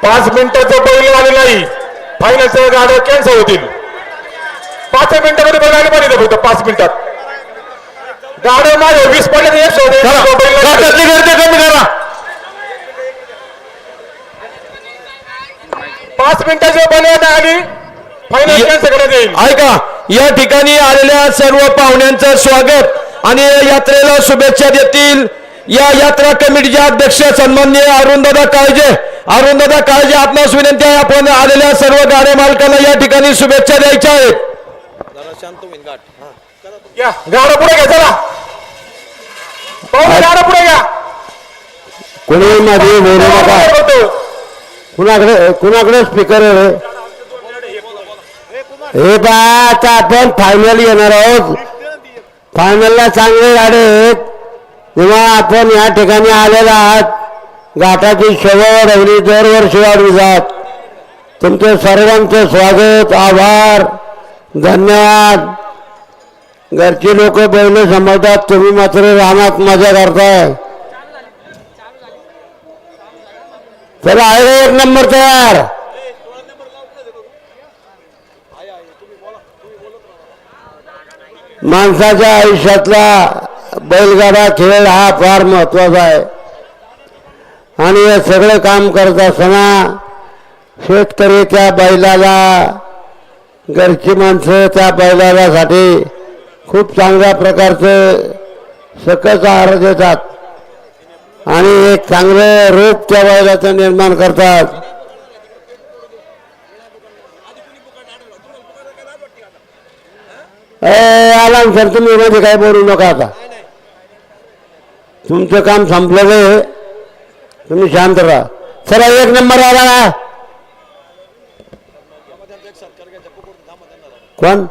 5 मिनिटाचं बैल आले नाही, फायनलचं गाड्या कॅन्सल होतील. 5 मिनिटामध्ये बैल आले पाहिजे फक्त 5 मिनिटात. गाड्या माझ्या 20 पडले तर 100 गर्दी कमी करा. 5 मिनिटाची बैल आली, फायनल कॅन्सल करण्यात येईल. ऐका, या ठिकाणी आलेल्या सर्व पाहुण्यांचं स्वागत आणि यात्रेला शुभेच्छा देतील या यात्रा कमिटीचे अध्यक्ष सन्माननीय अरुणदादा काळजे. अरुणदादा काळजे, आपणास विनंती आहे आपण आलेल्या सर्व गाड्या मालकांना या ठिकाणी शुभेच्छा द्यायच्या आहेत. या गाडा पुढे घ्या, चला पाहुणे गाडा पुढे घ्या. कोणी मध्ये बोलू नका. कुणाकडे स्पीकर आहे? हे बा, आता आपण फायनल येणार आहोत. फायनलला चांगले गाडे आहेत. तेव्हा आपण या ठिकाणी आलेला आहात. घाटाची शोभा वाढवली, दरवर्षी वाढवी जात. तुमचं सर्वांचं स्वागत, आभार, धन्यवाद. घरचे लोक बैल समजतात, तुम्ही मात्र रानात मजा करताय. चला, आहे 1 नंबर तयार. माणसाच्या आयुष्यातला बैलगाडा खेळ हा फार महत्वाचा आहे. आणि हे सगळं काम करत असताना शेतकरी त्या बैलाला, घरची माणसं त्या बैलासाठी खूप चांगल्या प्रकारचं सकस आहार देतात आणि एक चांगलं रूप त्या बैलाचं निर्माण करतात. आलाम सर, तुम्ही मध्ये काय बोलू नका. आता तुमचं काम संपलेलं आहे, तुम्ही शांत राहा. चला, 1 नंबर आला ना. कोण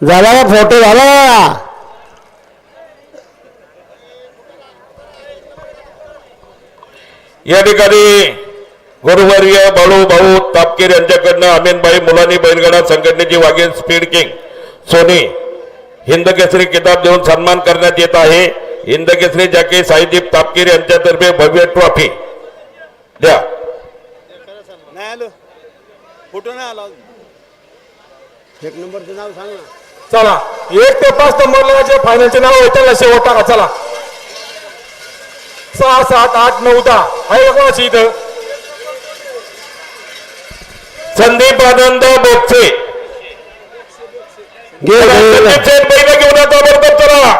झाला का? फोटो झाला का? या ठिकाणी गुरुवर्य बाळू भाऊ तापकीर यांच्याकडनं अमीनबाई मुलांनी बैलगाडा संघटनेची वाघीण speed king Sony Hind Kesari किताब देऊन सन्मान करण्यात येत आहे. हिंद केसरी जॅकी साईदीप तापकीर यांच्यातर्फे भव्य ट्रॉफी द्या. फोटो नाही आला. 1 नंबरचं नाव सांग ना. चला, 1 ते 5 नंबरला जे फायनलचे नाव आहे त्याला शेवट टाका. चला, 6, 7, 8, 9, 10 आहे का कोणाची इथं? संदीप आनंद बोगसे बैल घेऊन आता बरोबर. चला,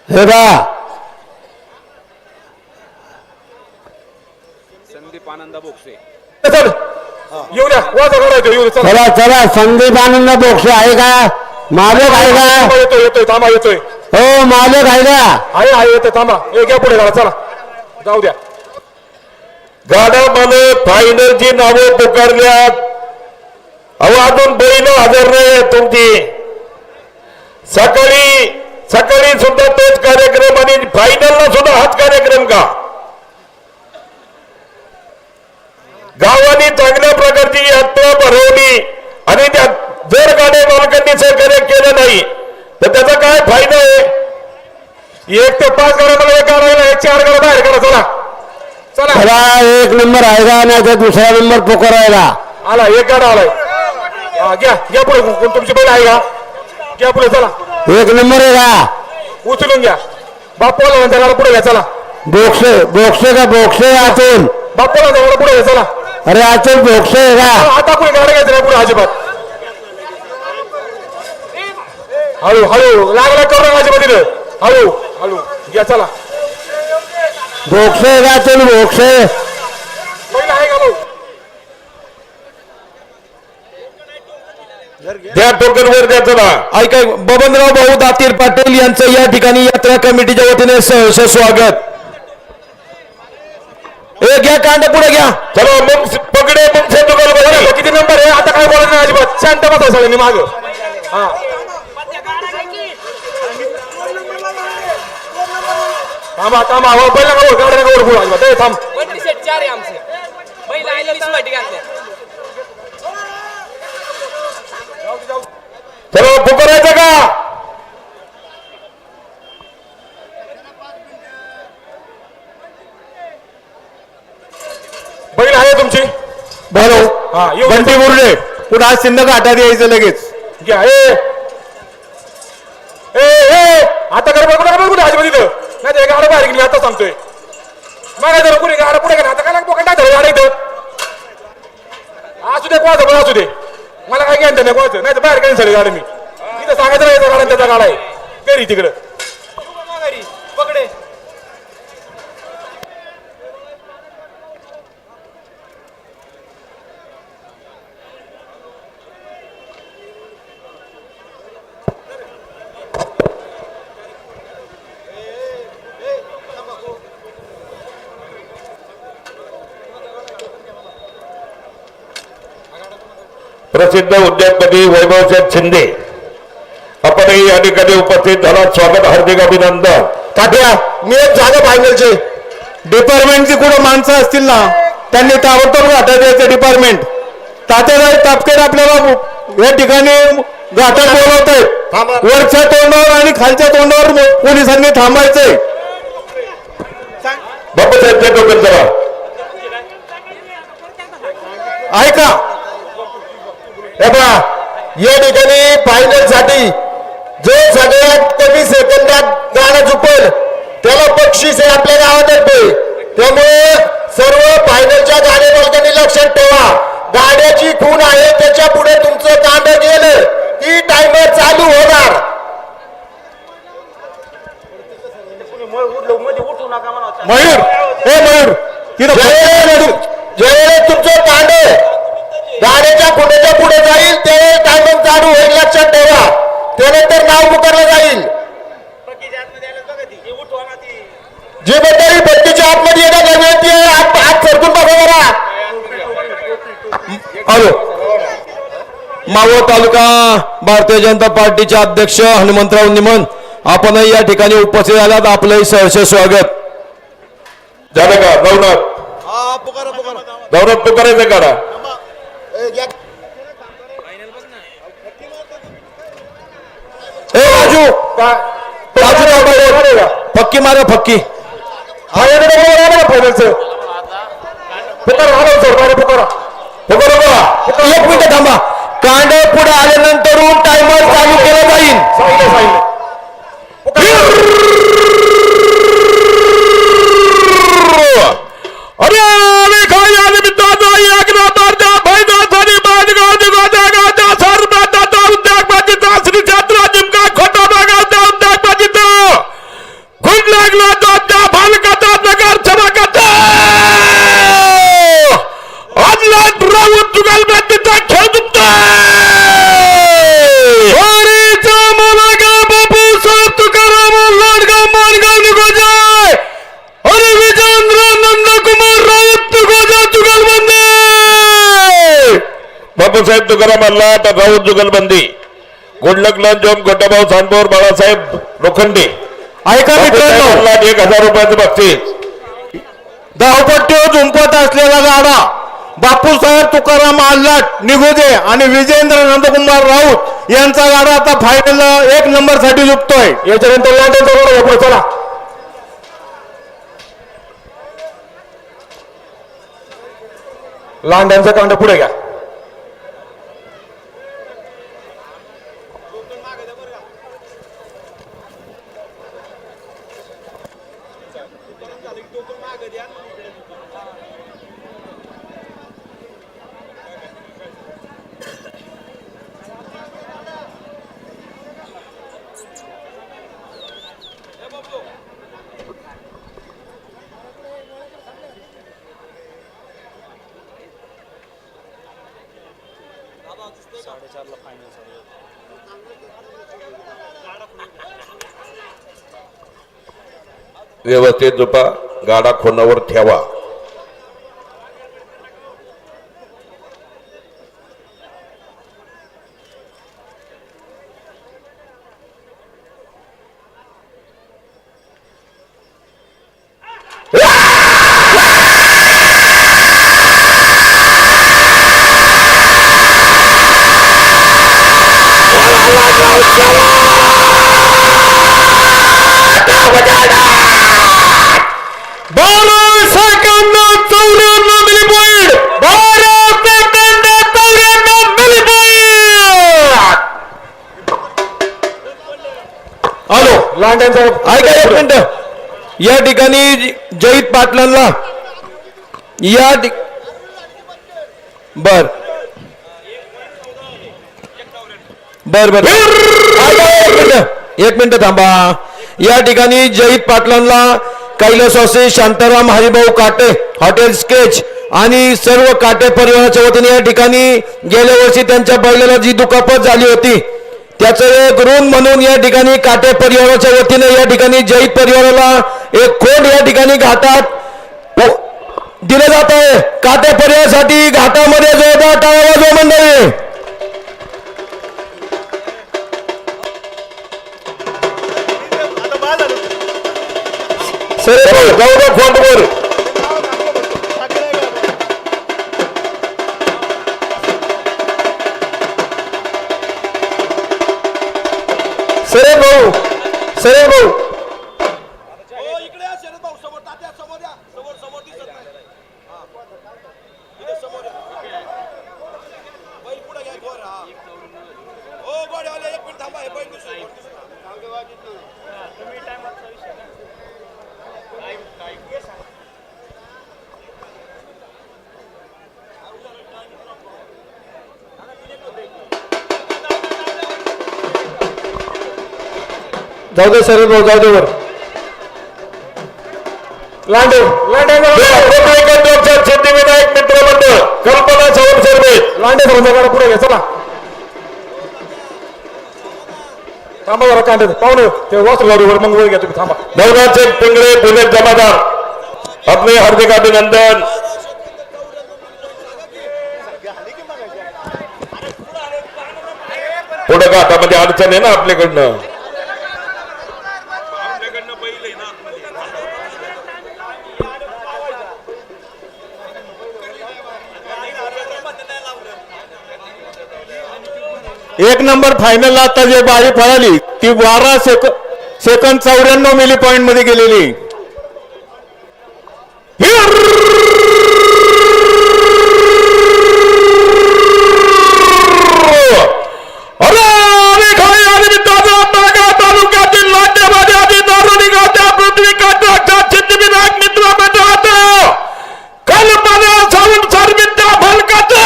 हे बा, संदीप आनंद बोगसे. चल येऊ द्या, वाजा घडायचं येऊ द्या. चला चला, संदीप आनंद बोगसे आहे का? मालक आहे का? येतोय येतोय, थांबा येतोय. हो, मालक आहे का? आहे येतोय, थांबा. घ्या पुढे गाडा, चला जाऊ द्या. गाड्यामध्ये फायनलची नावं पुकारल्यात. अहो, अजून बैल हजर नाही तुमची. सकाळी सुद्धा तोच कार्यक्रम आणि फायनलला सुद्धा हाच कार्यक्रम का? गावाने चांगल्या प्रकारची यात्रा भरवली आणि त्या जर गाड्या मालकांनी सहकार्य केलं नाही तर त्याचा काय फायदा आहे? 1 ते 5 गाड्या मला एका राहिला, 1 4 गाड्या बाहेर काढा. चला चला, 1 नंबर आहे का? नाही तर 2रा नंबर पुकारायला आला. 1 गाडा आलाय. घ्या पुढे. तुमची बैल आहे का? घ्या पुढे. चला, 1 नंबर आहे का? उचलून घ्या. बाप्पाला नंतर गाडा पुढे घ्या. चला, बोक्से का? बोक्से आतून. बाप्पाला गाडा पुढे घ्या. चला, अरे आतून बोक्से आहे का? आता पुढे गाडा घ्यायचं नाही पुढे अजिबात. हळू हळू लागला करू नका अजिबात. हळू हळू घ्या. चला, बोक्से का? आतून बोक्से बैल आहे का? भाऊ द्या, टोकन वर द्या. चला, ऐका, बबनराव भाऊ दातीर पाटील यांचं या ठिकाणी यात्रा कमिटीच्या वतीने सहर्ष स्वागत. घ्या, कांड पुढे घ्या. चला, मग पकडे मग किती नंबर आहे? आता काय बोलायचं नाही अजिबात. शांत बसा सगळ्यांनी माग. हा, थांबा थांबा. पहिला गाड्या नका वर अजिबात. थांब. चला, पुकारायचं का? बंटी मुरडे पुन्हा सिंध घाटात यायचं लगेच घ्या आता कर कुठे आजमध्ये इथं नाही तर गाडा बाहेर गेली आता सांगतोय मग जर कुणी गाडा पुढे गेला आता काय लागतो काय गाडा इथं असू दे कोणाचं पण असू दे मला काय घ्यायचं नाही कोणाचं नाही तर बाहेर काही झाली गाडी मी इथं सांगायचं नाही गाडा त्याचा गाडा आहे घरी तिकडं पकडे प्रसिद्ध उद्योगपती वैभवशेठ शिंदे आपणही या ठिकाणी उपस्थित झाला स्वागत हार्दिक अभिनंदन. तात्या मी एक जागा फायनलचे डिपार्टमेंटची कुठं माणसं असतील ना त्यांनी ताबडतोब घाटात यायचं डिपार्टमेंट तात्यासाहेब तापकेर आपल्याला या ठिकाणी घाटात बोलवत आहेत वरच्या तोंडावर आणि खालच्या तोंडावर पोलिसांनी थांबायचंय. बापूसाहेबच्या टोकन चला ऐका हे पहा या ठिकाणी फायनल साठी जो सगळ्यात कमी सेकंदात गाणं चुकल त्याला बक्षीस हे आपल्या गावात येते. त्यामुळे सर्व फायनलच्या गाणे मालकांनी लक्षात ठेवा गाड्याची खून आहे त्याच्या पुढे तुमचं कांड गेलं की टायमर चालू होणार. मयूर हे मयूर ज्यावेळेस तुमचं कांड गाड्याच्या खुण्याच्या पुढे जाईल ते टायमर चालू होईल लक्षात ठेवा. त्यानंतर नाव पुकारलं जाईल. जी मंडळी बत्तीच्या आतमध्ये येण्याची विनंती आहे आत सरकून बघा जरा. हॅलो मावळ तालुका भारतीय जनता पार्टीचे अध्यक्ष हनुमंतराव निमन आपणही या ठिकाणी उपस्थित झाल्यात आपलंही सहर्ष स्वागत. झालं का नवनाथ नवनाथ पुकारायचं काढा राजू राजू फक्की मारा फक्की फायनलचं एक मिनिट थांबा कांड पुढे आल्यानंतर टायमर चालू केलं जाईल. अरे अरे काय झालं मित्रांनो एक नाताच्या फायद्यासाठी बाजगावची गोदागावच्या सरबताचा उद्योगपतीचा श्री छत्र जिमका खोटा बागावचा उद्योगपतीचा खून लागला तो त्या बालकाचा नगर चमकाचा आजला राऊत जुगलबंदीचा खेळ तुमचा मला गा बापू साहेब तुकाराम लाडगाव माणगाव निघोजाय अरे विजेंद्र नंदकुमार राऊत निघोजा जुगलबंदी बापूसाहेब तुकाराम लाट राऊत जुगलबंदी गुडलक जोम गोटाभाऊ सानपूर बाळासाहेब लोखंडे ऐका मित्रांनो 1000 रुपयाचं बक्षीस. धावपट्टी झुंपत असलेला गाडा बापूसाहेब तुकाराम आल्हाट निगोजे आणि विजेंद्र नंदकुमार राऊत यांचा गाडा आता फायनल 1 नंबर साठी झुकतोय. याच्यानंतर चला लांड्यांचा कांड पुढे घ्या व्यवस्थित झोपा गाडा खोनावर ठेवा. सेकंद हॅलो लांड्यांचा ऐका एक मिनिट. या ठिकाणी जयित पाटलांना या बर बर बर एक मिनिट थांबा. या ठिकाणी जयित पाटलांना कैलासवासी शांताराम हरिभाऊ काटे हॉटेल स्केच आणि सर्व काटे परिवाराच्या वतीने या ठिकाणी गेल्या वर्षी त्यांच्या बैलाला जी दुखापत झाली होती त्याचं एक ऋण म्हणून या ठिकाणी काटे परिवाराच्या वतीने या ठिकाणी जयित परिवाराला एक खोड या ठिकाणी घाटात दिलं जात आहे. काटे परिवारासाठी घाटामध्ये जोरदार टाळ्या वाजवा मंडळी. जाऊ द्या फोनवर. सरेन भाऊ सरेन भाऊ इकडे या शरद भाऊ समोर तात्या समोर या समोर समोर दिसत नाही इथे समोर या बैल पुढे घ्या गोर हा ओ गोड्यावाले एक मिनिट थांबा हे बैल दुसरं जाऊ दे सरेन भाऊ जाऊ दे वर. लांडे सिद्धिविनायक मित्र मंडळ कल्पना चव्हाण सर्वे. लांडे समजा पुढे घ्या चला. थांबा जरा कांडे पाहुणे ते वस्त्र गाडीवर मग वर घ्या तुम्ही थांबा. नवनाथ पिंगळे पुणे जमादार आपले हार्दिक अभिनंदन. पुढे घाटामध्ये अडचण आहे ना आपल्याकडनं. एक नंबर फायनलला आता जे बाजी पळाली ती 12 सेकंद 94 मिली पॉइंट मध्ये गेलेली. तालुक्यातील लांडेमध्ये आधी दारुणी गावच्या पृथ्वी काठाच्या सिद्धिविनायक मित्र मंडळात कल्पना सावंत सर्विद्या फलकाचं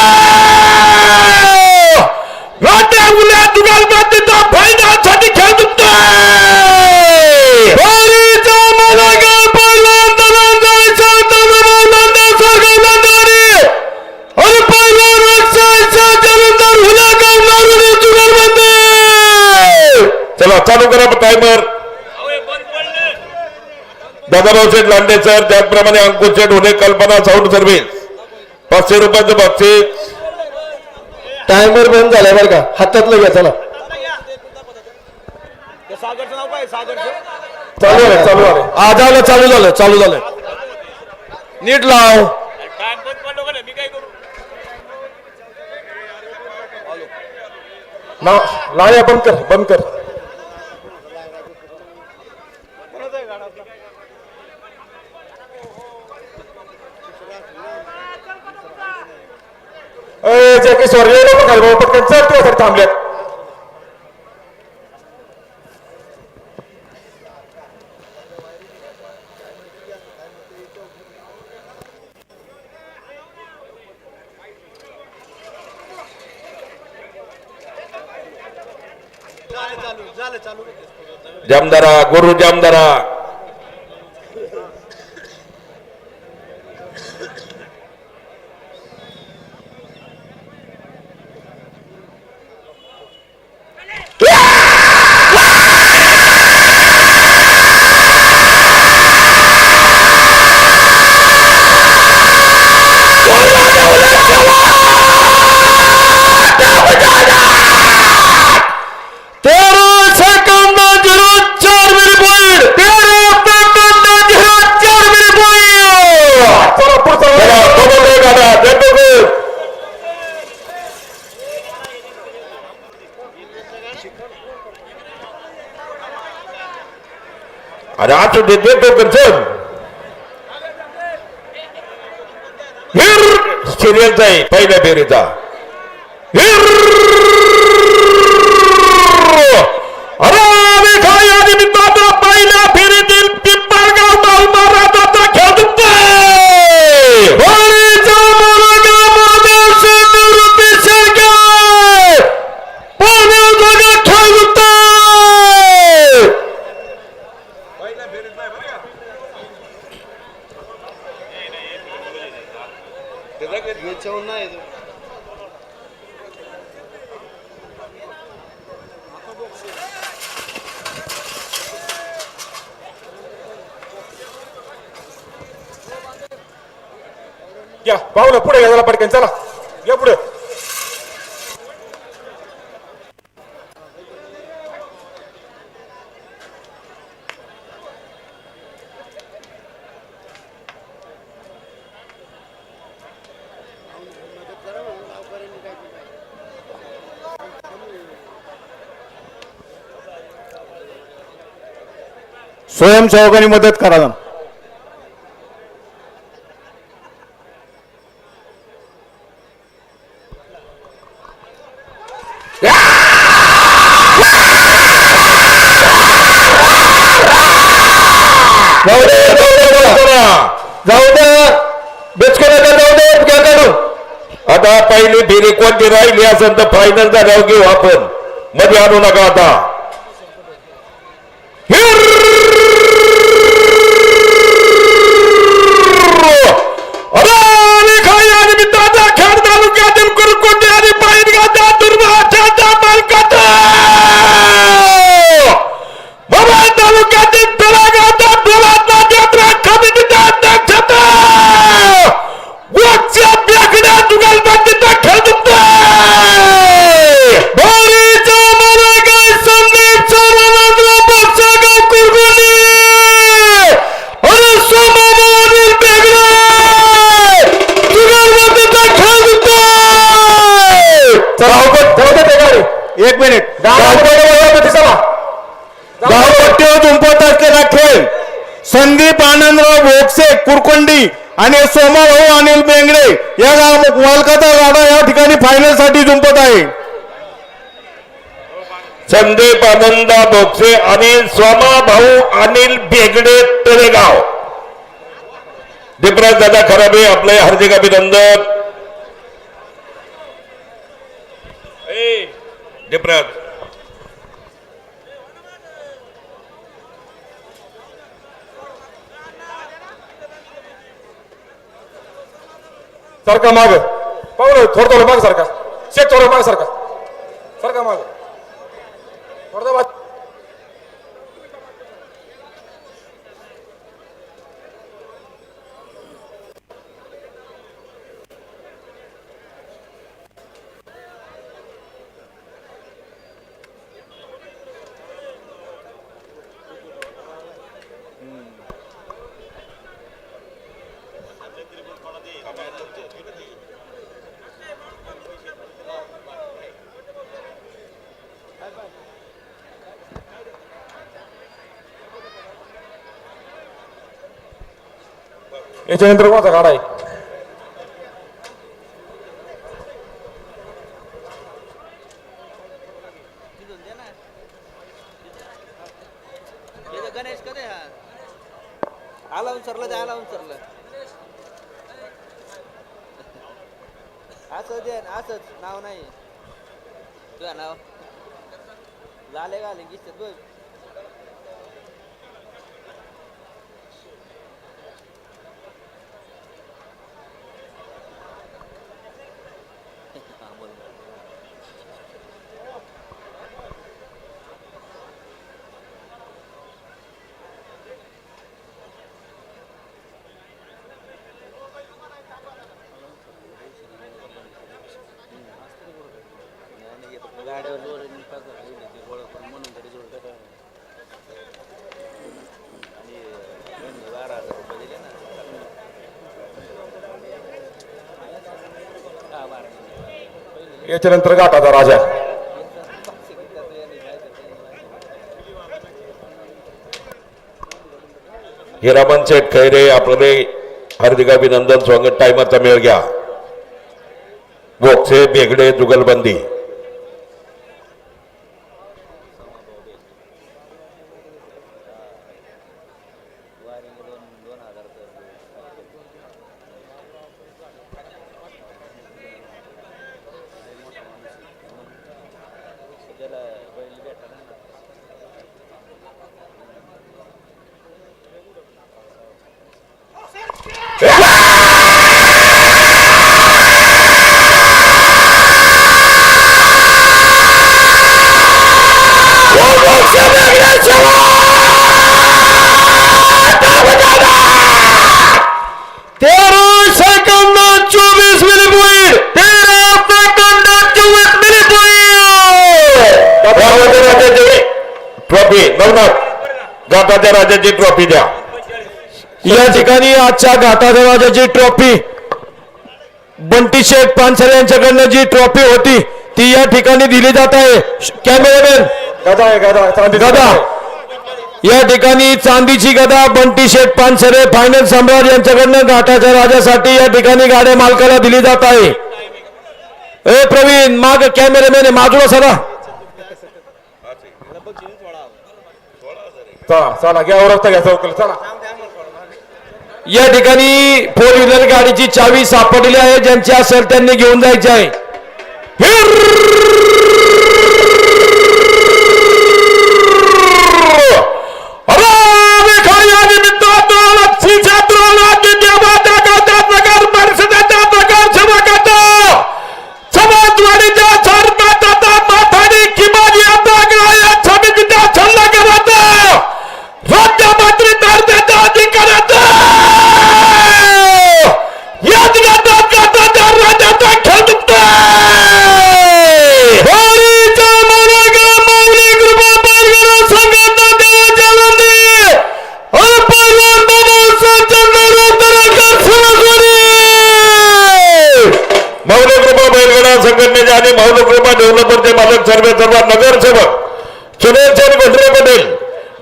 राट्या उल्या दुगालबातीचा फायनासाठी खेळ तुमचा चला चालू करा टायमर. दादाभाऊ शेठ लांडे सर त्याचप्रमाणे अंकुश शेठ होणे कल्पना साऊंड सर्व्हिस 500 रुपयाचं बक्षीस. टायमर बंद झालाय बरं का हातातलं घ्या चला. सागरचं नाव काय सागरचं चालू आहे चालू आहे. चालू झालं नीट लाव. टाइम बंद करू मी काय करू लाया बंद कर. जे सॉरी पटकन चल तुझ्यासाठी थांबल्यात. जामदारा गुरु जामदारा अरे आज देतो करचन सिरियलचा आहे पहिल्या फेरीचा. अरे घ्या पाहुलं पुढे घ्या जरा पटकन चला या पुढे स्वयंसेवकांनी मदत करा ना. जाऊ दे बेचकोला जाऊ दे काढून. आता पहिली फेरी कोणती राहिली असेल तर फायनल झाल्यावर घेऊ आपण मध्ये आणू नका आता एक मिनिट धावपट्टीवर झुंपत असलेला खेळ संदीप आनंदराव भोगसे कुरकोंडी आणि सोमाभाऊ अनिल बेंगडे या मालकाचा गाडा या ठिकाणी फायनल साठी झुंपत आहे. संदीप आनंद बोगसे आणि सोमा भाऊ अनिल बेगडे तळेगाव. दीपराज दादा खराबे आपले हार्दिक अभिनंदन. दीपराज सारखा माग पाहुलं थोडं माग सारखा शेत थोडं माग सारखा माग थोडं याच्यानंतर कोणाचा गाडा आहे गणेश कधी आला उचरलं ते आला उचरलं असंच दे असंच नाव नाही तुझं नाव लाले घाले गिसत बघ गाड्यावर जोर म्हणून तरी जोड आणि 12,000 रुपये दिले ना याच्यानंतर घाटाचा राजा हिरामन शेठ खैरे आपले हार्दिक अभिनंदन. स्वागत. टायमरचा मेळ घ्या. बोगसे बेगडे जुगलबंदी. नवनाथ गाठाच्या राजाची ट्रॉफी द्या. या ठिकाणी आजच्या घाटाच्या राजाची ट्रॉफी बंटी शेठ पानसरे यांच्याकडनं जी ट्रॉफी होती ती या ठिकाणी दिली जात आहे. कॅमेरामॅन गदा आहे गदा चांदीची गदा आहे. या ठिकाणी चांदीची गदा बंटी शेठ पानसरे फायनल सम्राट यांच्याकडनं घाटाच्या राजासाठी या ठिकाणी गाड्या मालकाला दिली जात आहे. ए प्रवीण माग कॅमेरामॅन आहे बाजूला सरा. चला चला घ्या रस्ता घ्या चौकल चला. या ठिकाणी फोर व्हीलर गाडीची चावी सापडलेली आहे. ज्यांची असेल त्यांनी घेऊन जायची आहे. संघटनेचे आणि मौलिक कृपा डेव्हलपरचे मालक सर्व नगरसेवक सुनील सेन गुंडरे पटेल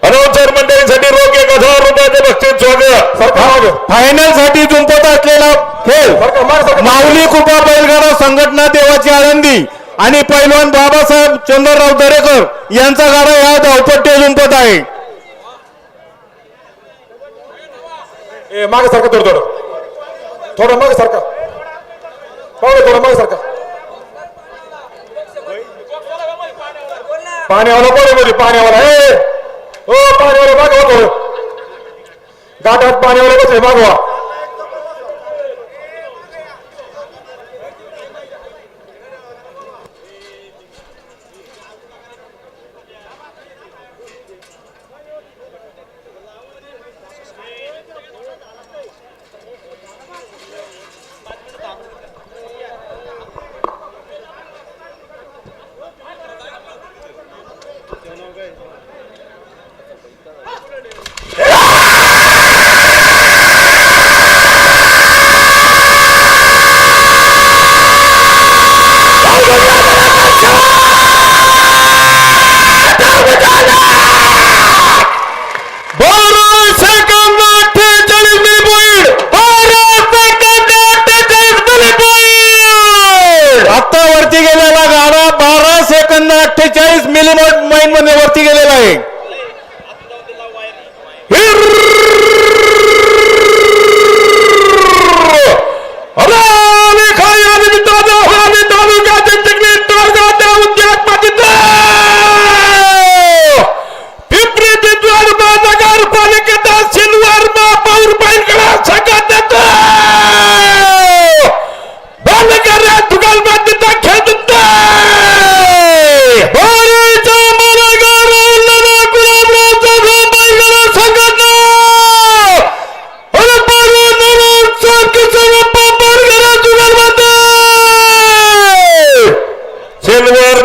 अनाउन्सर मंडळीसाठी रोख 1000 रुपयाचे बक्षीस स्वागत. फायनल साठी जुंपत असलेला खेळ माऊली कृपा बैलगाडा संघटना देवाची आळंदी आणि पैलवान बाबासाहेब चंद्रराव दरेकर यांचा गाडा या धावपट्टी जुंपत आहे. ए मागे सारखं थोडं थोडं मागे सारखं थोडं मागे सारखं. पाण्यावाला कोण आहे मध्ये पाण्यावाला हे ओ पाण्यावाला मागवा थोडं गाठात पाण्यावाला बसले मागवा. आता वरती गेलेला गाडा 12 सेकंद 48 मिलीमीटर मध्ये वरती गेलेला आहे.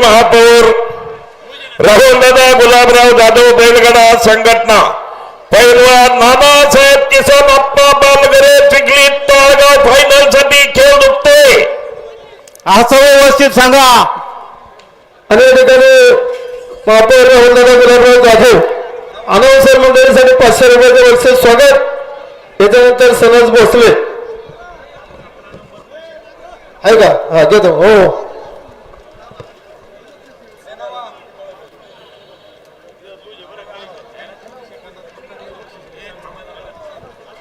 महापौर राहुलदादा गुलाबराव जाधव बैलगाडा संघटना पैलवान नानासाहेब किसन अप्पा बालगरे चिखली तळगाव फायनल साठी खेळ दुखते असं व्यवस्थित सांगा. अनेक ठिकाणी महापौर राहुलदादा गुलाबराव जाधव अनाउन्सर मंडळीसाठी 500 रुपयाचे बक्षीस स्वागत. त्याच्यानंतर सनज भोसले आहे का हा देतो हो.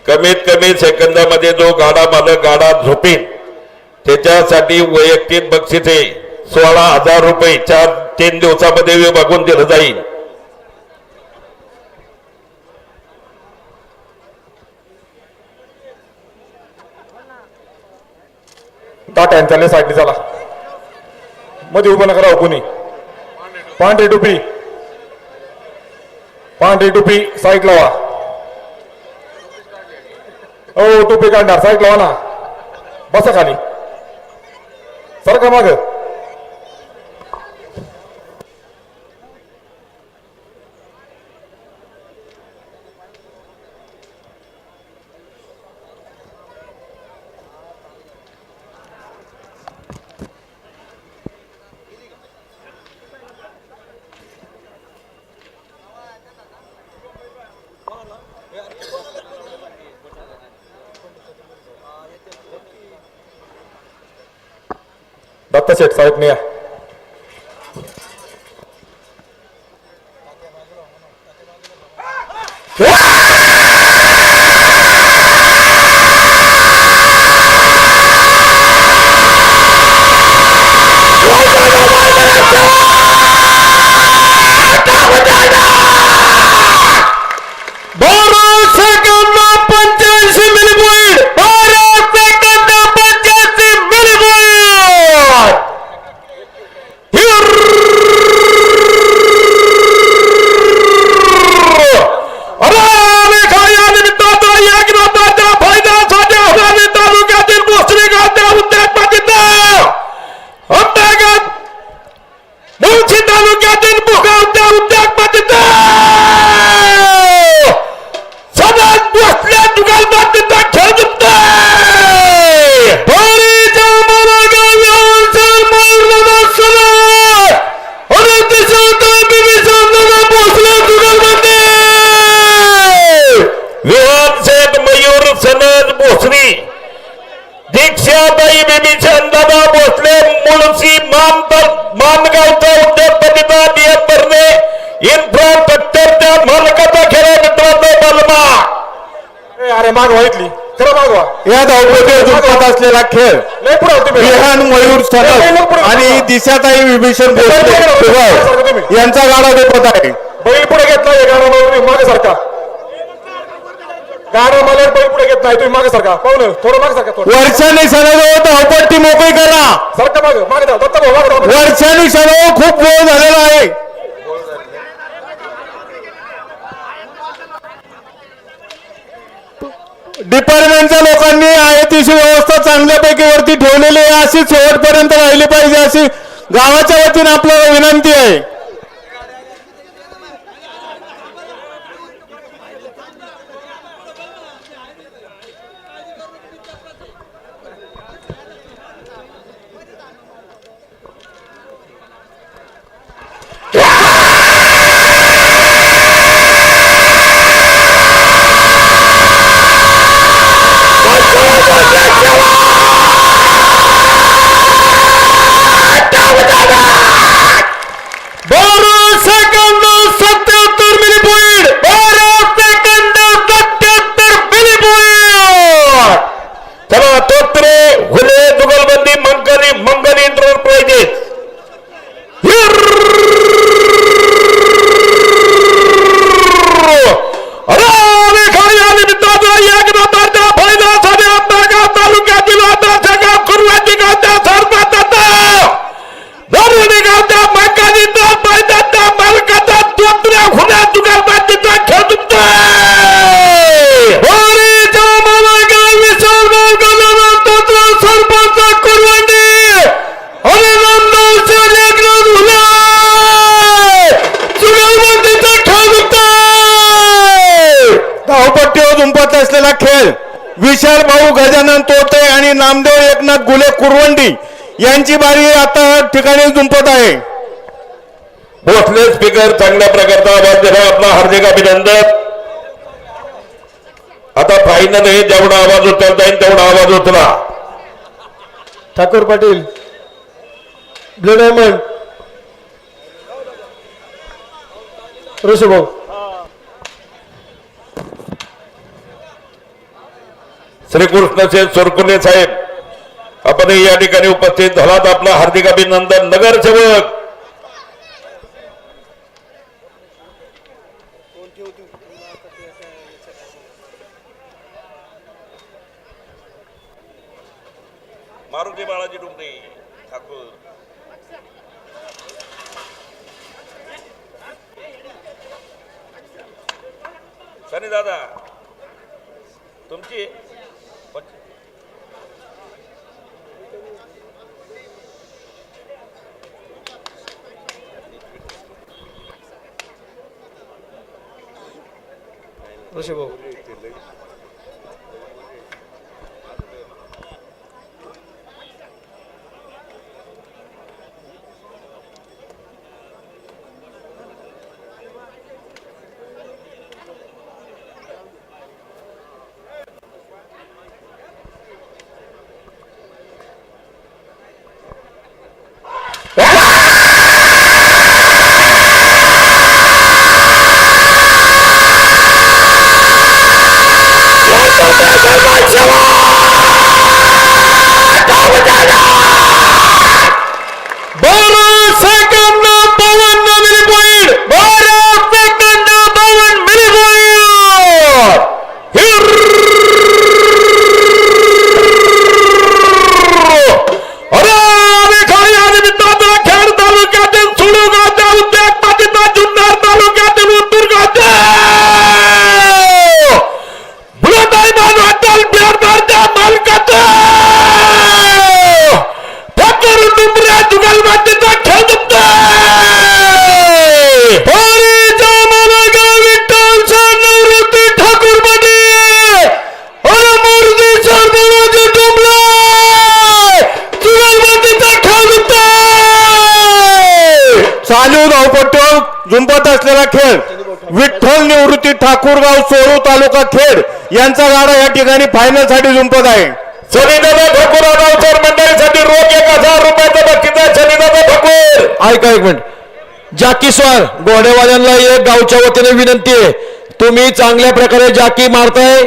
कमीत कमी सेकंदामध्ये जो गाडा मालक गाडा झोपेल त्याच्यासाठी वैयक्तिक बक्षिसे 16,000 रुपये 3 दिवसामध्ये विभागून दिलं जाईल. टाटा चालले साईडने चला मध्ये उभं नका राहू कोणी. पांढरी टोपी साईड लावा. ओ टोपी काढणार साईड लावा ना. बसा खाली सारखा माग. दत्ता शेठ साहेबने या. दीक्षाबाई बिभीषण दादा भोसले मुळशी मानगावचा उद्योगपतीचा नियम भरणे इन्फ्रास्ट्रक्चरच्या मालकाचा खेळ मित्रांनो बलमा. अरे मागवा इथली खरं मागवा. या धावपट्टीवर झुकत असलेला खेळ लय पुढे होते विहान मयूर सनद आणि दिशाताई विभीषण भोसले यांचा गाडा झुकत आहे. बैल पुढे घेत नाही गाडा मागे सारखा. गाडा मला बैल पुढे घेत नाही तुम्ही मागे सारखा. पाहुणं थोडं मागे सारखा. थोडं वर्षांनी सनद धावपट्टी मोकळी करा. सारखा मागे मागे जाऊ. दत्ता भाऊ मागे जाऊ. वर्षांनी सनद खूप वेळ झालेला आहे. डिपार्टमेंटच्या लोकांनी आयतीची व्यवस्था चांगल्यापैकी वरती ठेवलेली आहे. अशी शेवटपर्यंत राहिली पाहिजे अशी गावाच्या वतीने आपल्याला विनंती आहे. असलेला खेळ विशाल भाऊ गजानन तोटे आणि नामदेव एकनाथ गुले कुरवंडी यांची बारी आता ठिकाणी जुंपत आहे. भोसले स्पीकर चांगल्या प्रकारचा आवाज दिला. आपला हार्दिक अभिनंदन. आता फायनल आहे. जेवढा आवाज उचलता येईल तेवढा आवाज उचला. ठाकूर पाटील ब्लू डायमंड ऋषी भाऊ श्रीकृष्ण सोरकुले साहेब आपण या ठिकाणी उपस्थित झालात. आपलं हार्दिक अभिनंदन. नगरसेवक मारुती बाळाजी डुंगरे ठाकूर सनी दादा तुमची ऋषी भाऊ जुंपत असलेला खेळ विठ्ठल निवृत्ती ठाकूरगाव सोरू तालुका खेड यांचा गाडा या ठिकाणी फायनल साठी जुंपत आहे. शनिदादा ठाकूर गावकर मंडळीसाठी रोख 1000 रुपयाचा बक्षीस आहे. शनिदादा ठाकूर ऐका एक मिनिट, जाकीस्वार घोडेवाल्यांना एक गावच्या वतीने विनंती आहे, तुम्ही चांगल्या प्रकारे जाकी मारताय.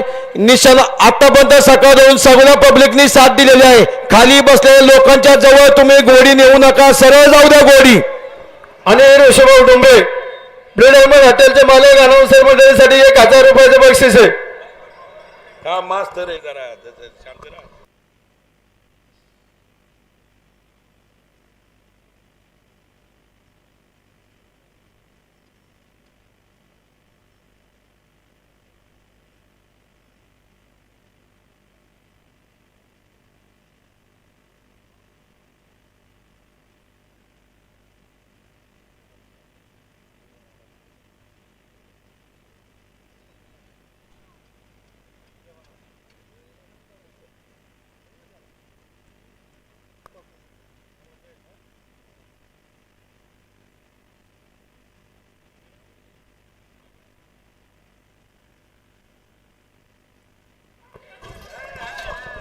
निशाण आतापर्यंत सकाळ देऊन सगळ्या पब्लिकनी साथ दिलेली आहे. खाली बसलेल्या लोकांच्या जवळ तुम्ही घोडी नेऊ नका, सरळ जाऊ द्या घोडी. आणि ऋषभ डोंबे ब्लू डायमंड हॉटेलचे मालक अनाउन्सर मंडळीसाठी 1000 रुपयाचे बक्षीस आहे. हा मास्तर आहे जरा शांत राहा.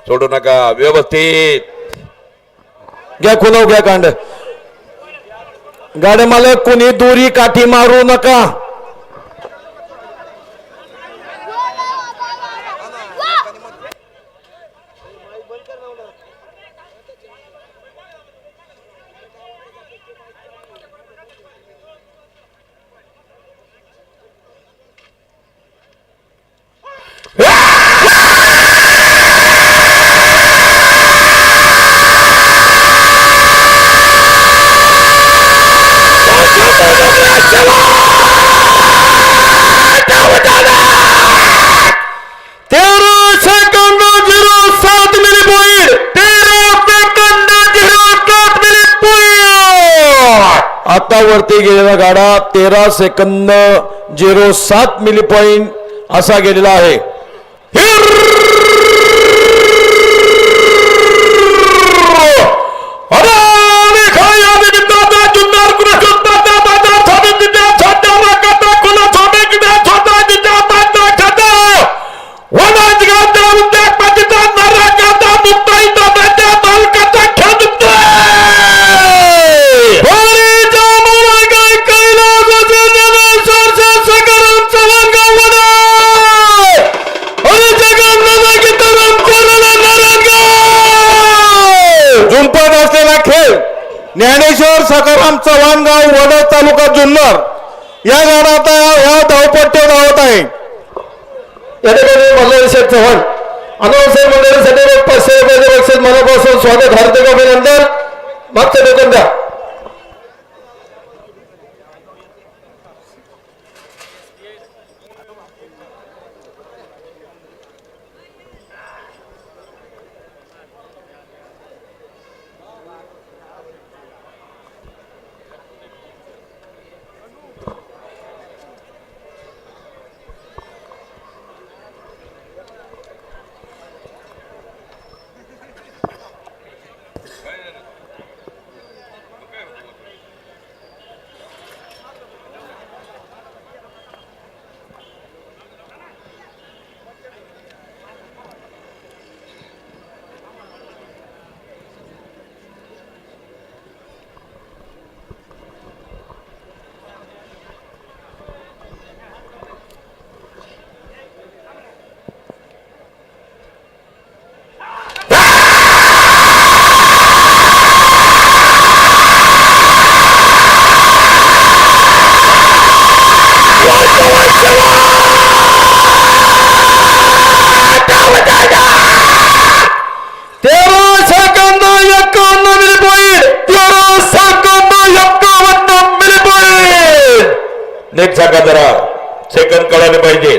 सोडू नका, व्यवस्थित घ्या खुनाव घ्या कांड. गाडी मालक कोणी दोरी काठी मारू नका. आता वरती गेलेला गाडा 13 सेकंद 07 मिली पॉइंट असा गेलेला आहे. ज्ञानेश्वर सकाराम चव्हाणगाव वडद तालुका जुन्नर या गाडात या धावपट्टी धावत आहे. या ठिकाणी मल्हार शेठ चव्हाण अनाउन्सर मंडळीसाठी 500 रुपयाचे बक्षीस मनापासून स्वागत, हार्दिक अभिनंदन. मागच्या टोकन द्या. नेट सांगा जरा, सेकंद कळाले पाहिजे.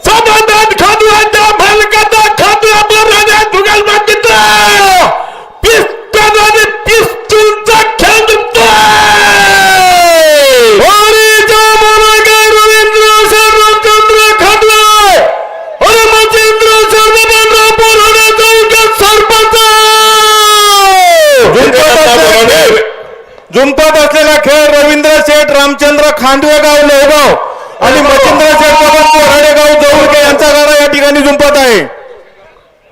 समाधान खानवाच्या मालकाचा खांडवे गाव लोहगाव आणि मच्छिंद्र बोराडे गाव जवळके यांचा गाडा या ठिकाणी जुंपत आहे.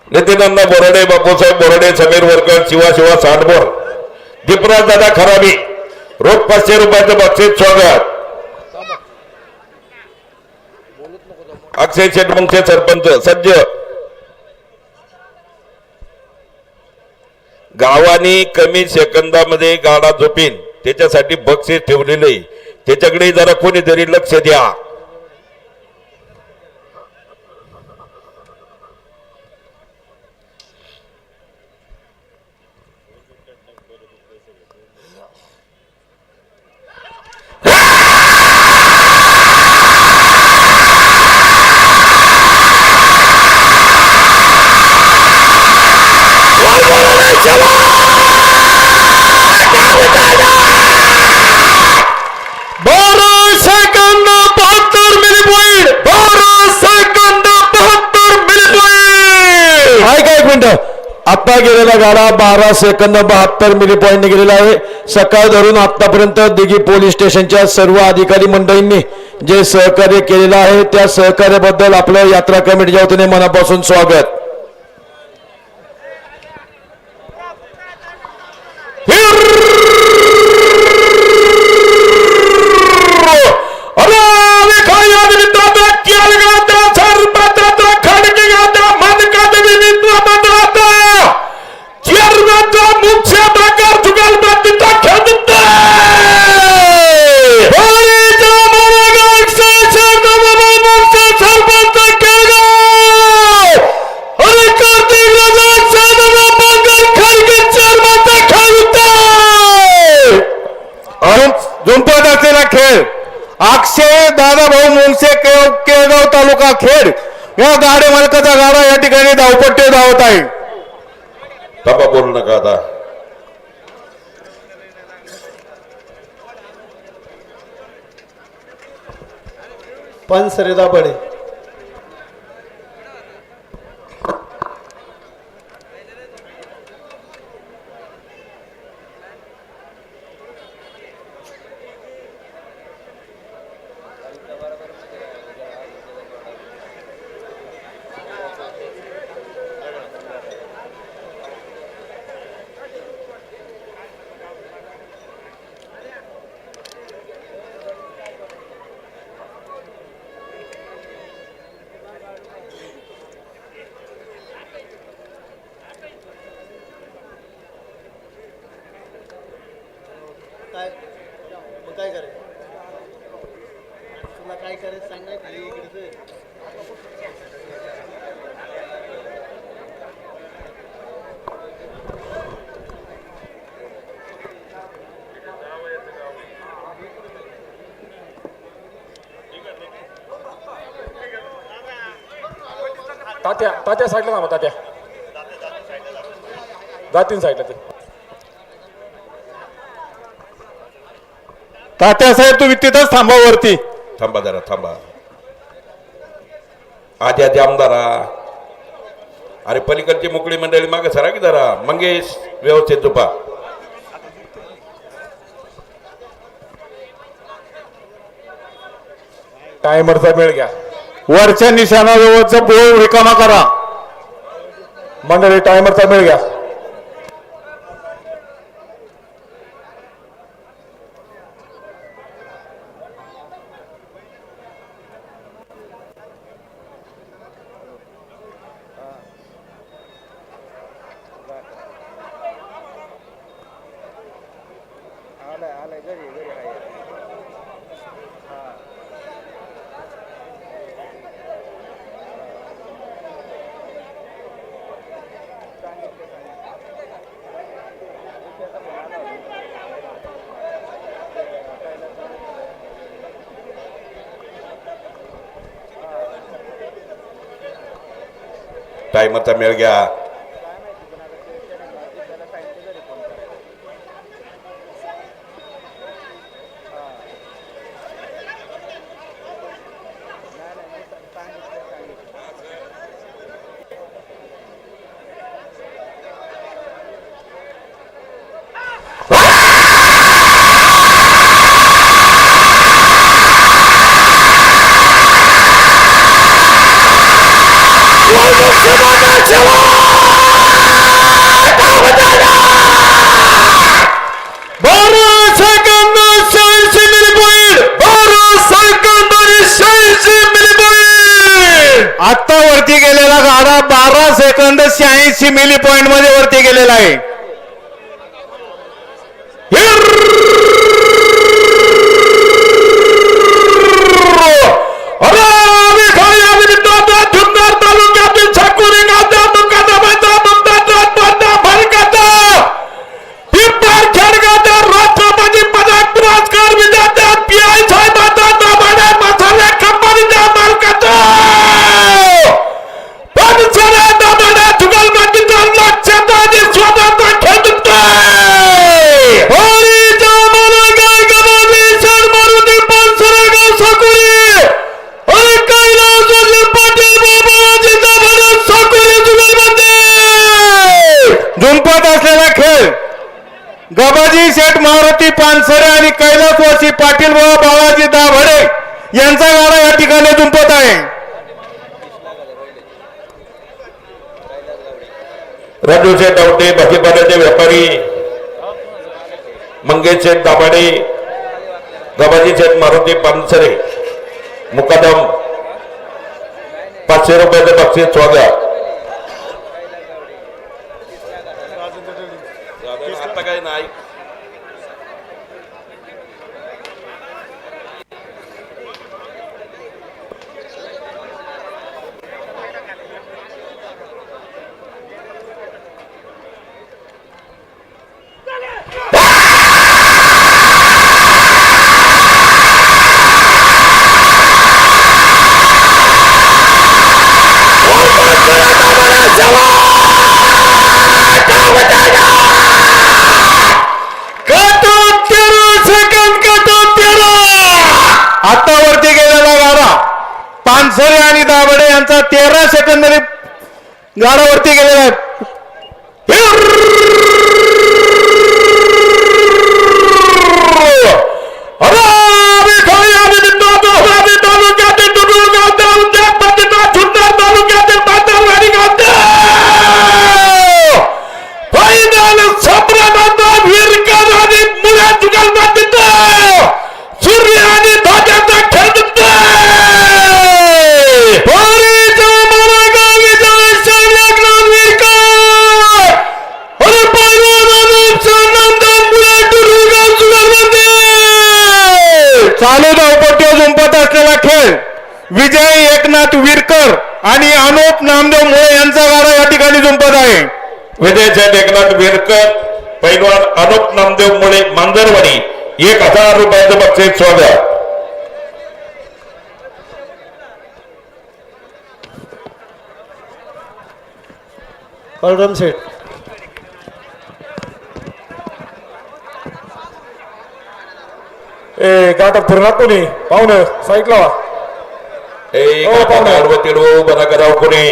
नितीन अण्णा बोराडे, बापूसाहेब बोराडे, समीर वरकर, शिवा सांडभोर, दीपराज दादा खराबी, रोख 500 रुपयाचं बक्षीस स्वागत. अक्षय शेटमंगचे सरपंच सज्ज. गावानी कमी सेकंदामध्ये गाडा झोपीन त्याच्यासाठी बक्षीस ठेवलेले, त्याच्याकडे जरा कोणीतरी लक्ष द्या. आता गेलेला गाडा 12 सेकंद 72 मिली पॉईंट गेलेला आहे. सकाळ धरून आतापर्यंत दिघी पोलीस स्टेशनच्या सर्व अधिकारी मंडळींनी जे सहकार्य केलेलं आहे त्या सहकार्याबद्दल आपलं यात्रा कमिटीच्या वतीने मनापासून स्वागत. जुंपत असलेला खेळ अक्षय दादाभाऊ मुंगसे केळगाव तालुका खेड या गाडे मालकाचा गाडा या ठिकाणी धावपट्टी धावत आहे. बाबा बोलू नका आता. पंचरेदा बडे काय करायचं तुला काय करायचं सांगाय खाली इकडे तात्या साईडला ना तात्या जातीन साईडला ते तात्या साहेब तुम्ही तिथंच थांबा वरती. थांबा जरा थांबा. आधी आमदारा अरे पलीकडची मोकळी मंडळी मागे सरा की जरा. मंगेश व्यवस्थित झोपा. टायमरचा मेळ घ्या. वरच्या निशाणाजवळचा बोर्ड रिकामा करा. मंडळी टायमरचा मेळ घ्या. टायमरचा मेळ घ्या. 83 मिली पॉइंट मध्ये वरती गेलेला आहे. राष्ट्रपती पदक पुरस्कार विजेत्या PI साहेबांचा दाभाडे मसाले कंपनीच्या मालकाचा पानसरे दाभाडे जुगलबंदीचा लक्षात आणि स्वतःचा खेळतोय. होळीच्या मला काय गमावली सर मारुती पानसरे गाव साकुरी आणि कैलास पाटील बाबाजी दाभाडे साकुरी जुगलबंदी. झुंपत असलेला खेळ गबाजी शेठ मारुती पानसरे आणि कैलासवासी पाटील बाबाजी दाभाडे यांचा गाडा या ठिकाणी झुंपत आहे. राजू शेठ डावटे भाजीपाल्याचे व्यापारी मंगेश शेठ दाभाडे गबाजी शेठ मारुती पानसरे मुकादम 500 रुपयाचं बक्षीस स्वागत. आता काय नाही आता वरती गेलेला गाडा पानसरे आणि दाभाडे यांचा 13 सेकंद गाडा वरती गेलेला आहे. सूर्य आणि ध्वजाचा खेळ चालू धावपट्टी झुंपत असलेला खेळ विजय एकनाथ विरकर आणि अनुप नामदेव मोळे यांचा गाडा या ठिकाणी झुंपत आहे. विजय शेठ एकनाथ विरकर पैलवान अनुप नामदेव मुळे मांजरवाडी 1000 रुपयाचं बक्षीस स्वागत. बलराम शेठ गाठा फिरणार कोणी पाहुणे साईडला तिडवू बरा करावं कोणी.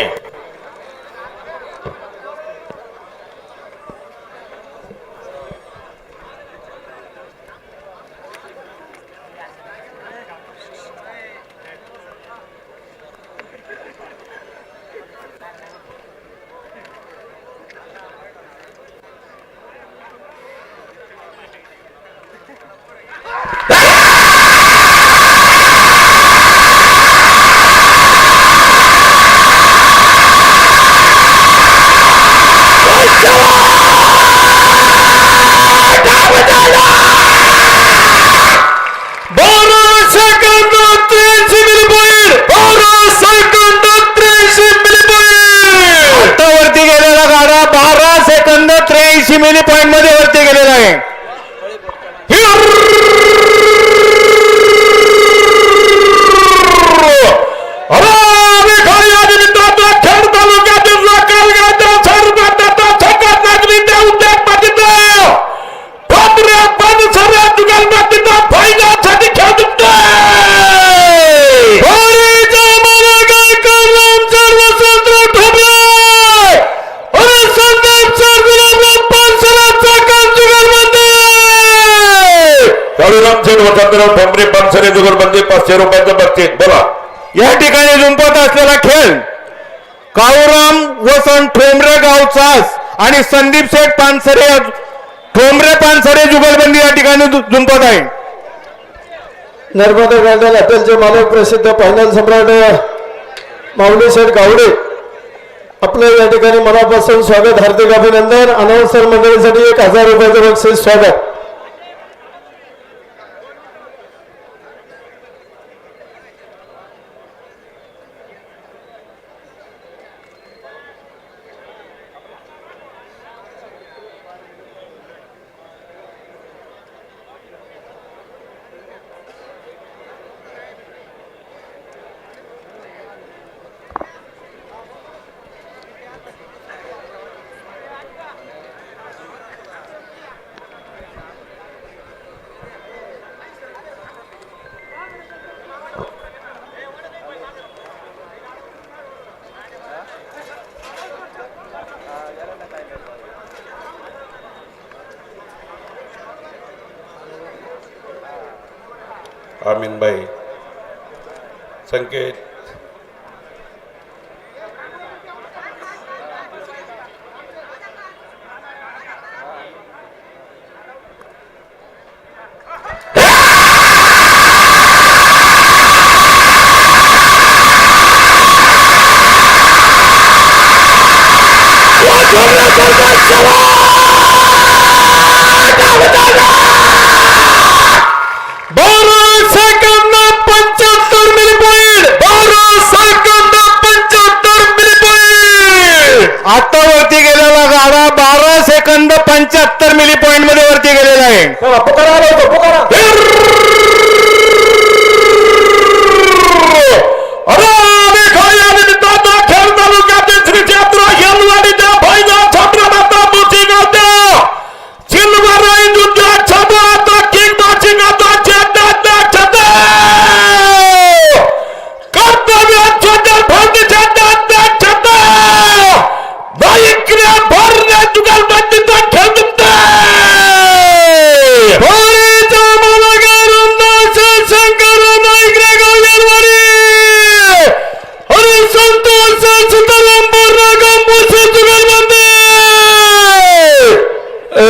मिली पॉइंट मध्ये वरती गेलेला आहे. ठोंबरे पानसरे जुगलबंदी 500 रुपयाचं बक्षीस. बोला. या ठिकाणी झुंपत असलेला खेळ काळूराम वसंत ठोंबरे गावचास आणि संदीप शेठ पानसरे ठोंबरे पानसरे जुगलबंदी या ठिकाणी झुंपत आहे. नर्मदा गार्डन हॉटेलचे मालक प्रसिद्ध फायनल सम्राट माऊली शेठ गावडे आपलं या ठिकाणी मनापासून स्वागत, हार्दिक अभिनंदन. अनाउन्सर मंडळीसाठी 1000 रुपयाचं बक्षीस स्वागत. आमीनभाई संकेत आता वरती गेलेला गाडा 12 सेकंद 75 मिली पॉइंट मध्ये वरती गेलेला आहे.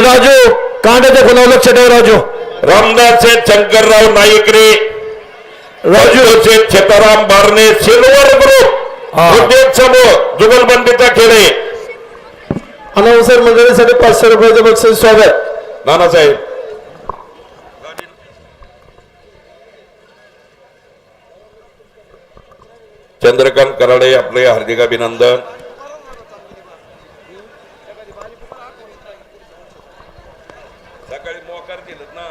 राजू कांड्याच्या कोणावर लक्ष ठेव. राजू रामदास शंकरराव नाईकरे, राजू छताराम बारणे, सिल्वर ग्रुप उद्योग समूह जुगलबंदीचा खेळे. अनाउन्सर मंडळीसाठी 500 रुपयाचं बक्षीस स्वागत. नानासाहेब चंद्रकांत कराडे आपले हार्दिक अभिनंदन. सकाळी मोकार दिलं ना.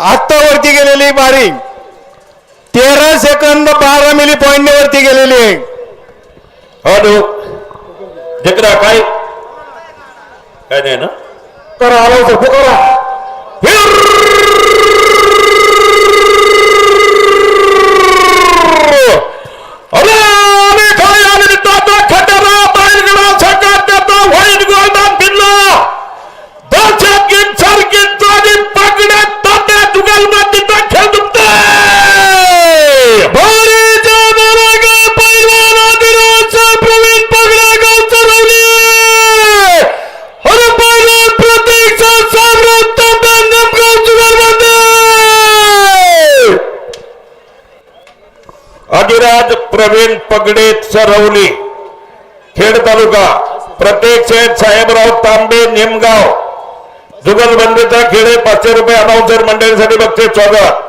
आता वरती गेलेली बारी 13 सेकंद 12 मिली पॉइंट वरती गेलेली आहे. हॅलो जगरा काय नाही ना. करा अनाउन्सर पुकारा. अधिराज प्रवीण पगडे सरवली खेड तालुका, प्रत्येक शेठ साहेबराव तांबे निमगाव जुगलबंदीचा खेळ 500 रुपये. अनाउन्सर मंडळीसाठी बक्षीस स्वागत.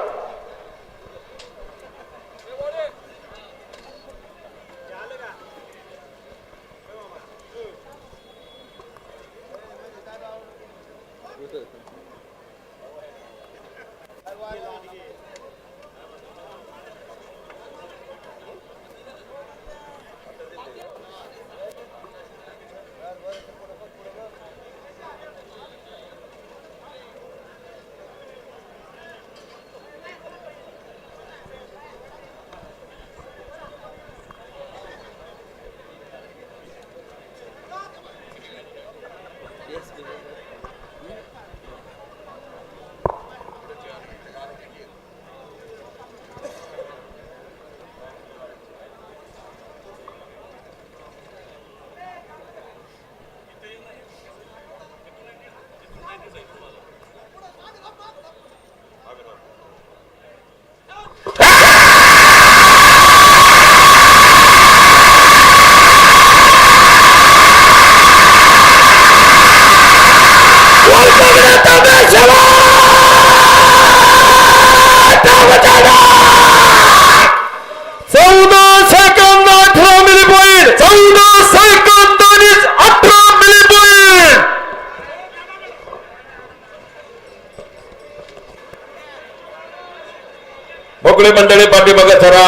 मंडळी पाठीमागे सरा.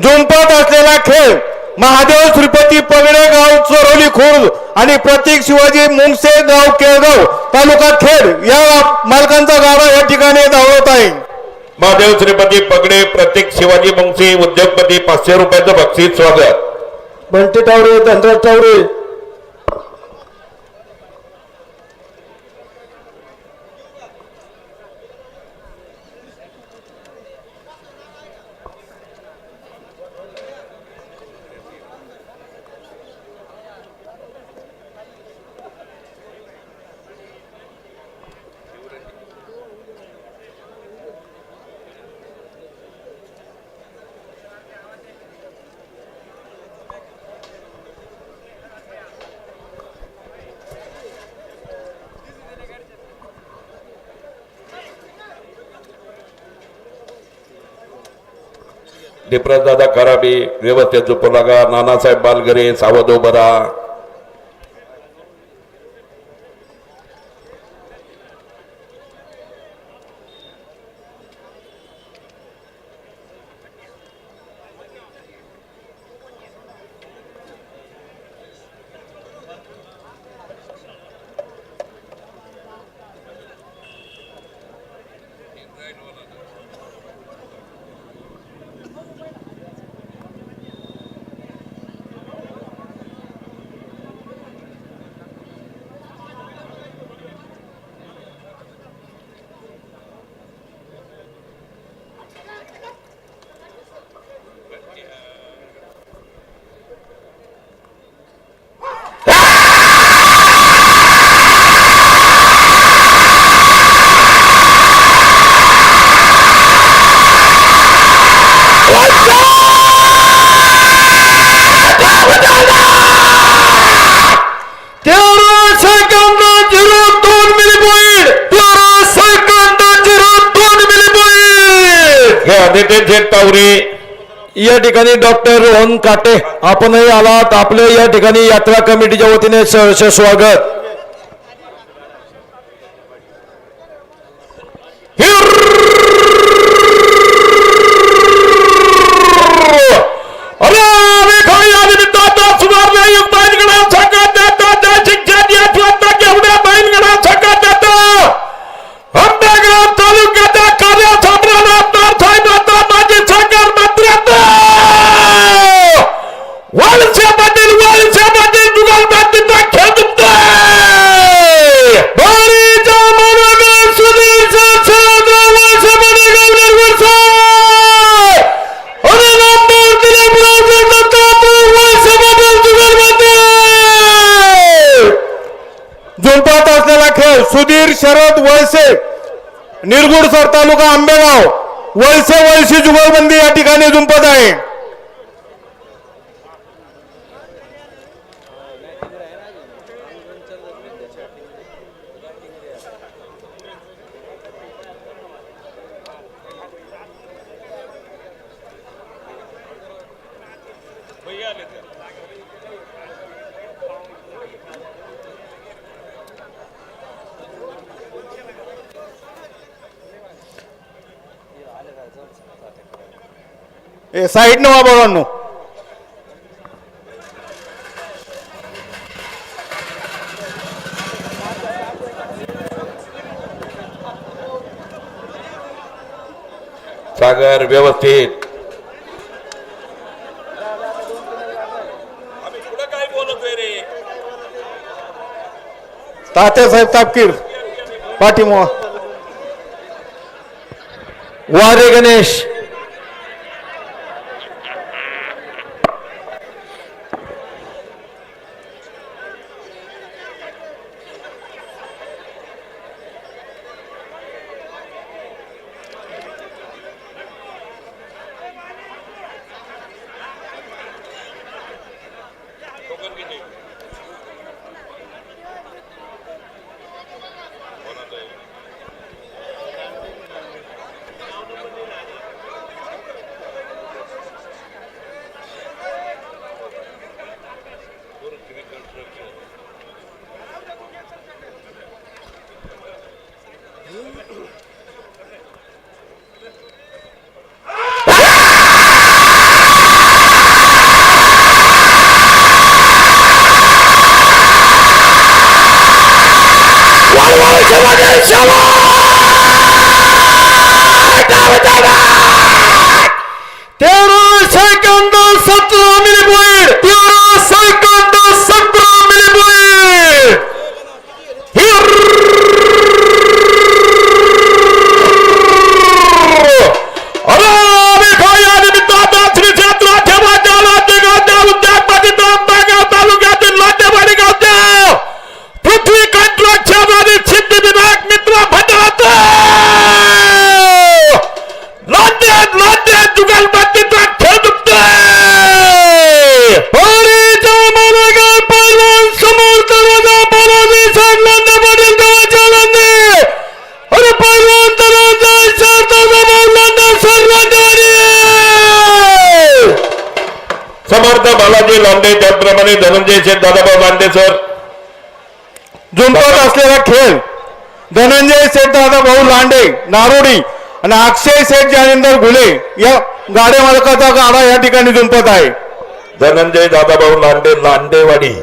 झुंपत असलेला खेळ महादेव श्रीपती पगडे गाव चोरवली खुर्द आणि प्रतीक शिवाजी मुंगसे गाव केळगाव तालुका खेड या मालकांचा गाडा या ठिकाणी धावत आहे. महादेव श्रीपती पगडे प्रतीक शिवाजी मुंगसी उद्योगपती 500 रुपयाचं बक्षीस. स्वागत. बंटी टावरे, धनराज टावरे. डिप्राज दादा खराबी व्यवस्थित झोपू लागा. नानासाहेब बालगरे सावध उभं राहा. या ठिकाणी डॉक्टर रोहन काटे आपणही आलात. आपले या ठिकाणी यात्रा कमिटीच्या वतीने सहर्ष स्वागत. झुंपत असलेला खेळ सुधीर शरद वळसे निरगुडसर तालुका आंबेगाव वळसे वळशी जुगलबंदी या ठिकाणी झुंपत आहे. साईड नवा बाबांनो सागर व्यवस्थित. आम्ही पुढे काय बोलतोय रे. तात्यासाहेब तापकीर पाठीमोहा. वारे गणेश. समर्थ बालाजी लांडे त्याचप्रमाणे धनंजय शेठ दादाभाऊ लांडे सर. झुंपत असलेला खेळ धनंजय शेठ दादाभाऊ लांडे नारोडी आणि अक्षय शेठ ज्ञानेंद्र घुले या गाड्या मालकाचा गाडा या ठिकाणी झुंपत आहे. धनंजय दादाभाऊ लांडे लांडेवाडी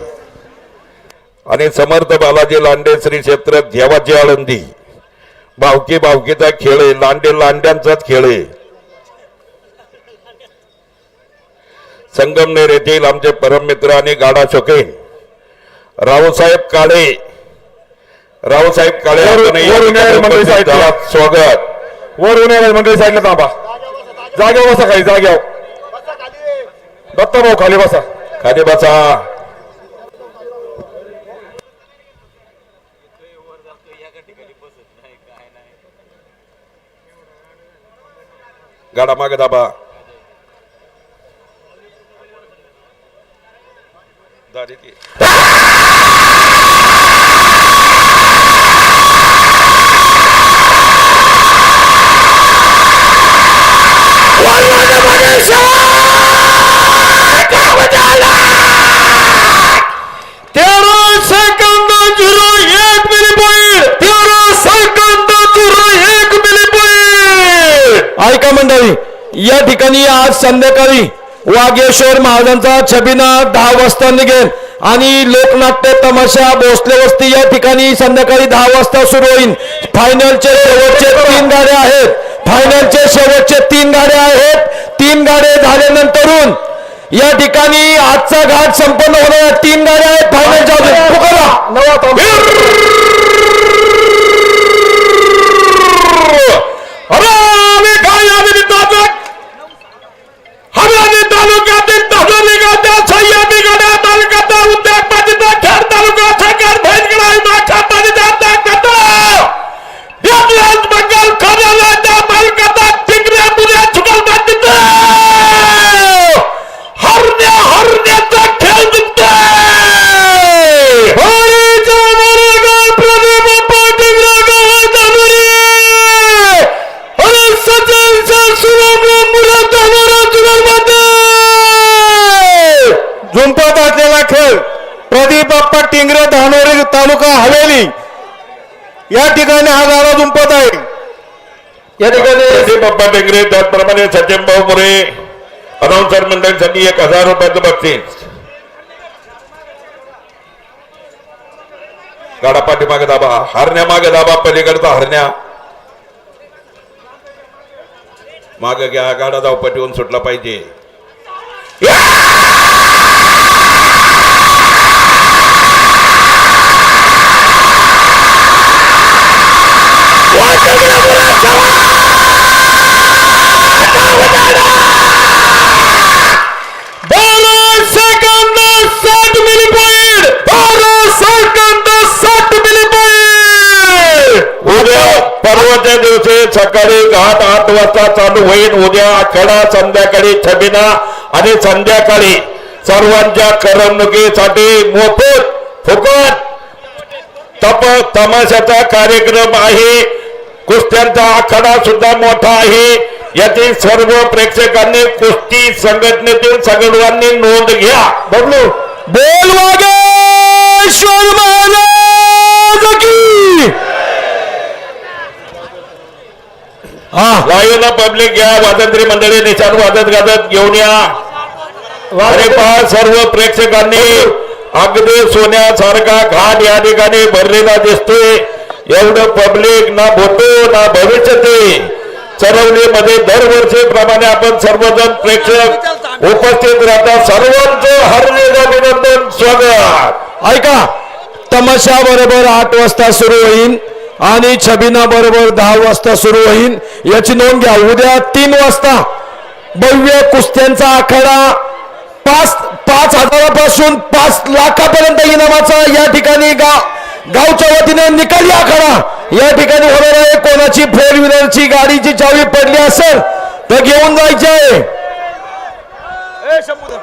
आणि समर्थ बालाजी लांडे श्री क्षेत्र देवाची आळंदी. भावकी भावकीचा खेळ आहे, लांडे लांड्यांचाच खेळ आहे. संगमनेर येथील आमचे परममित्र आणि गाडा शौकीन रावसाहेब काळे. रावसाहेब काळे स्वागत. वर उन्हाळ्यात मंडळी साईडला थांबा. जाग्यावर बसा, खाली जाग्यावर. दत्ता भाऊ खाली बसा. खाली बसा. गाडा मागे दाबा. ऐका मंडळी, या ठिकाणी आज संध्याकाळी वागेश्वर महाराजांचा छबिना 10 वाजता निघेल आणि लोकनाट्य तमाशा भोसले वस्ती या ठिकाणी संध्याकाळी 10 वाजता सुरू होईल. फायनलचे शेवटचे 3 गाड्या आहेत. फायनलचे शेवटचे 3 गाड्या आहेत. 3 गाड्या झाल्यानंतरून या ठिकाणी आजचा घाट संपन्न होणार. 3 गाड्या आहेत फायनलच्या. तालुक्यातील तहसील गावच्या सह्याद्री गड्या तालुक्याचा उद्योगपतीचा खेड तालुका सरकार भैरगडा खाताचा बंगाल कार्यालयाच्या मालकाचा टिंगऱ्या पुऱ्या चुकलपतीचा हरण्याचा खेळ जिंकतोय. झुंपत असलेला खेळ प्रदीप बाप्पा टिंगरे धानोरी तालुका हवेली या ठिकाणी हा गाडा झुंपत आहे. या ठिकाणी प्रदीप बाप्पा टेंगरे त्याचप्रमाणे सचिन भाऊ मोरे अनाउन्सर मंडळींसाठी 1000 रुपयाचं बक्षीस. गाडा पाठीमागे दाबा. हरण्या मागे दाबा. पलीकडचा हरण्या मागे घ्या. गाडा धावपटीहून सुटला पाहिजे. परवाच्या दिवशी सकाळी घाट 8 वाजता चालू होईल. उद्या आखाडा, संध्याकाळी छबिना आणि संध्याकाळी सर्वांच्या करमणुकीसाठी मोफत फुकट तमाशाचा कार्यक्रम आहे. कुस्त्यांचा आखाडा सुद्धा मोठा आहे. याची सर्व प्रेक्षकांनी कुस्ती संघटनेतील सगळ्यांनी नोंद घ्या. बबलू बोल वागेश्वर महाराज की. लाईव्ह पब्लिक घ्या. वाजंत्री मंडळी निशाण वाजत गाजत घेऊन या. आणि पहा सर्व प्रेक्षकांनी अगदी सोन्यासारखा घाट या ठिकाणी भरलेला दिसतोय. एवढं पब्लिक ना भूतो ना भविष्यते. चरवलीमध्ये दरवर्षीप्रमाणे आपण सर्वजण प्रेक्षक उपस्थित राहतात. सर्वांचं हार्दिक अभिनंदन, स्वागत. ऐका, तमाशा बरोबर 8 वाजता सुरू होईल आणि छबिना बरोबर 10 वाजता सुरू होईल. याची नोंद घ्या. उद्या 3 वाजता भव्य कुस्त्यांचा आखाडा 5,000पासून 5 लाखापर्यंत इनामाचा या ठिकाणी गावच्या वतीने निकाली आखाडा या ठिकाणी होणार आहे. कोणाची 4 व्हीलरची गाडीची चावी पडली असेल तर घेऊन जायची आहे. शंभू